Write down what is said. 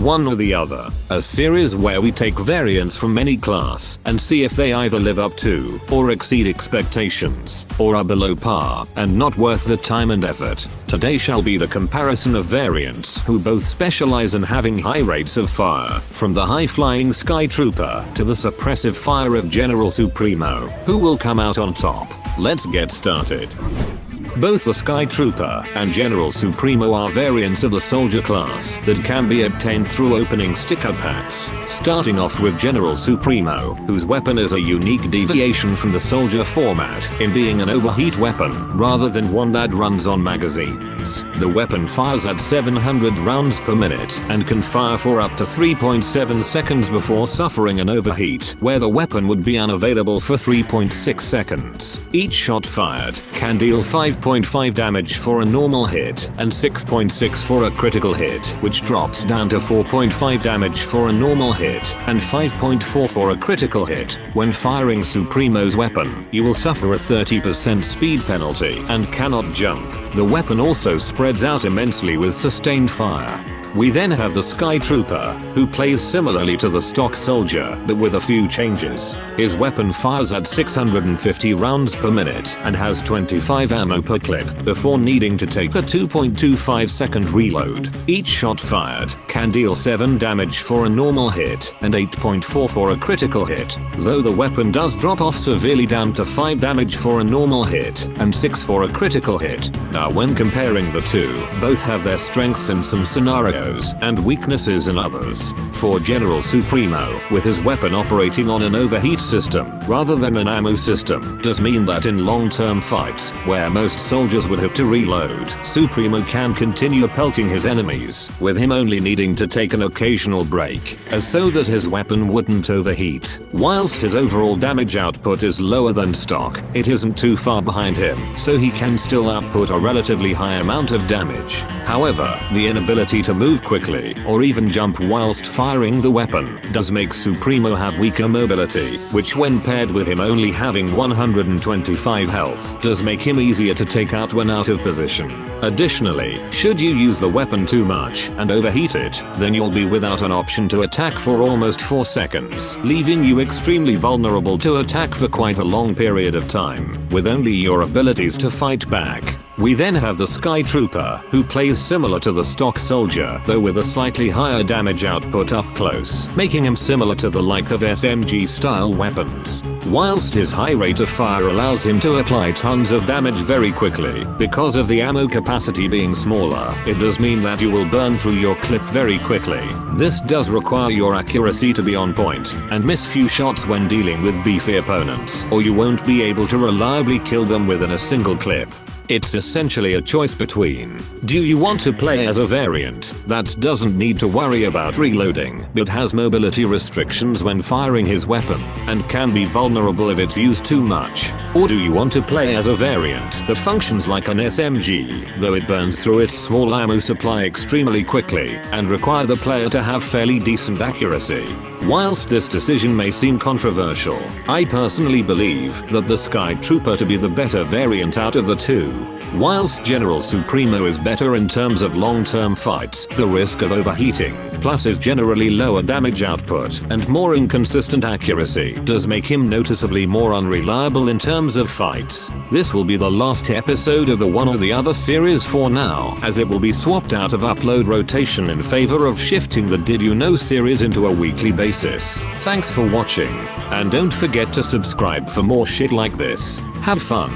One or the Other, a series where we take variants from any class and see if they either live up to or exceed expectations, or are below par and not worth the time and effort. Today shall be the comparison of variants who both specialize in having high rates of fire, from the high-flying Sky Trooper to the suppressive fire of General Supremo. Who will come out on top? Let's get started. Both the Sky Trooper and General Supremo are variants of the soldier class that can be obtained through opening sticker packs. Starting off with General Supremo, whose weapon is a unique deviation from the soldier format in being an overheat weapon rather than one that runs on magazines. The weapon fires at 700 rounds per minute and can fire for up to 3.7 seconds before suffering an overheat, where the weapon would be unavailable for 3.6 seconds. Each shot fired can deal 5.5 damage for a normal hit and 6.6 for a critical hit, which drops down to 4.5 damage for a normal hit and 5.4 for a critical hit. When firing Supremo's weapon, you will suffer a 30% speed penalty and cannot jump. The weapon also spreads out immensely with sustained fire. We then have the Sky Trooper, who plays similarly to the stock soldier but with a few changes. His weapon fires at 650 rounds per minute and has 25 ammo per clip before needing to take a 2.25 second reload. Each shot fired can deal 7 damage for a normal hit and 8.4 for a critical hit, though the weapon does drop off severely down to 5 damage for a normal hit and 6 for a critical hit. Now when comparing the two, both have their strengths in some scenarios and weaknesses in others. For General Supremo, with his weapon operating on an overheat system rather than an ammo system, does mean that in long-term fights, where most soldiers would have to reload, Supremo can continue pelting his enemies, with him only needing to take an occasional break, as so that his weapon wouldn't overheat. Whilst his overall damage output is lower than stock, it isn't too far behind him, so he can still output a relatively high amount of damage. However, the inability to move quickly or even jump whilst firing the weapon does make Supremo have weaker mobility, which when paired with him only having 125 health does make him easier to take out when out of position. Additionally, should you use the weapon too much and overheat it, then you'll be without an option to attack for almost 4 seconds, leaving you extremely vulnerable to attack for quite a long period of time, with only your abilities to fight back. We then have the Sky Trooper, who plays similar to the stock soldier, though with a slightly higher damage output up close, making him similar to the like of SMG style weapons. Whilst his high rate of fire allows him to apply tons of damage very quickly, because of the ammo capacity being smaller, it does mean that you will burn through your clip very quickly. This does require your accuracy to be on point, and miss few shots when dealing with beefy opponents, or you won't be able to reliably kill them within a single clip. It's essentially a choice between, do you want to play as a variant that doesn't need to worry about reloading but has mobility restrictions when firing his weapon and can be vulnerable if it's used too much, or do you want to play as a variant that functions like an SMG, though it burns through its small ammo supply extremely quickly and require the player to have fairly decent accuracy? Whilst this decision may seem controversial, I personally believe that the Sky Trooper to be the better variant out of the two. Whilst General Supremo is better in terms of long-term fights, the risk of overheating, plus his generally lower damage output and more inconsistent accuracy, does make him noticeably more unreliable in terms of fights. This will be the last episode of the One or the Other series for now, as it will be swapped out of upload rotation in favor of shifting the Did You Know series into a weekly basis. Thanks for watching, and don't forget to subscribe for more shit like this. Have fun.